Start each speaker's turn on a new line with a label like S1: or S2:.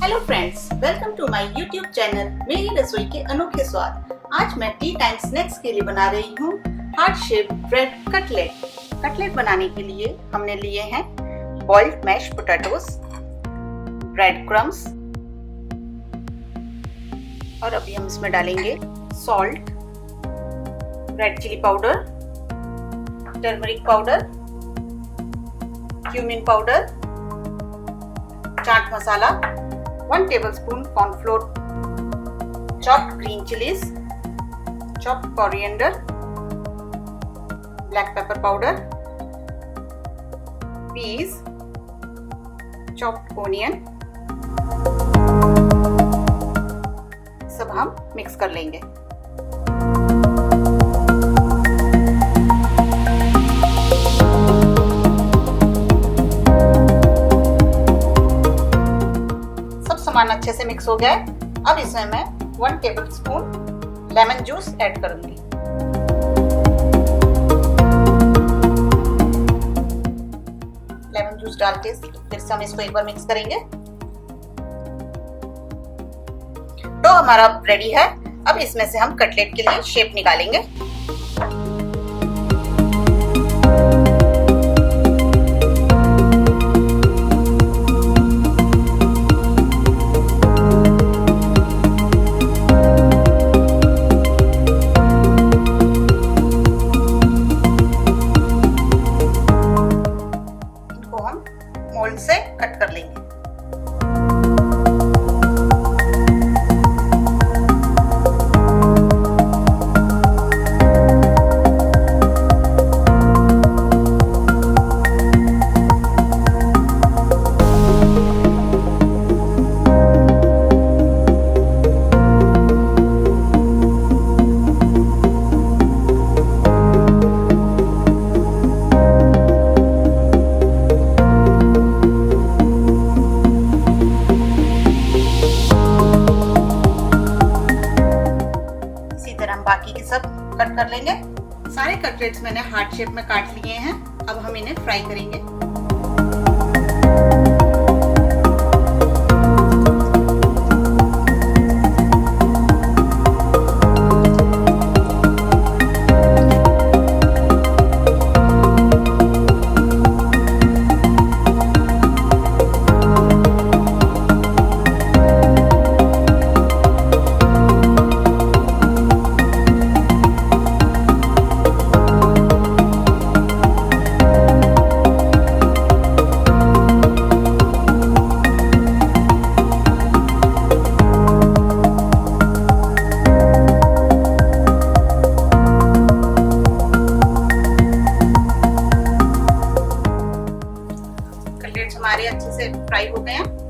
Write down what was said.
S1: Hello friends, welcome to my YouTube channel मेरी रसोई के अनोखे स्वाद। आज मैं टी टाइम स्नैक्स के लिए बना रही हूँ heart shape bread cutlet. Cutlet बनाने के लिए हमने लिए हैं boiled mash potatoes, bread crumbs और अभी हम इसमें डालेंगे salt, red chilli powder, turmeric powder, cumin powder, chaat masala, 1 tablespoon cornflour, chopped green chilies, chopped coriander, black pepper powder, peas, chopped onion। सब हम मिक्स कर लेंगे। सामान अच्छे से मिक्स हो गया है। अब इसमें मैं 1 tablespoon लेमन जूस ऐड करूंगी। लेमन जूस डाल के फिर से हम इसको एक बार मिक्स करेंगे। तो हमारा रेडी है। अब इसमें से हम कटलेट के लिए शेप निकालेंगे। मोल्ड से कट कर लेंगे। बाकी के सब कट कर लेंगे। सारे कटलेट्स मैंने हार्ट शेप में काट लिए हैं। अब हम इन्हें फ्राई करेंगे। हमारे अच्छे से फ्राई हो गए हैं।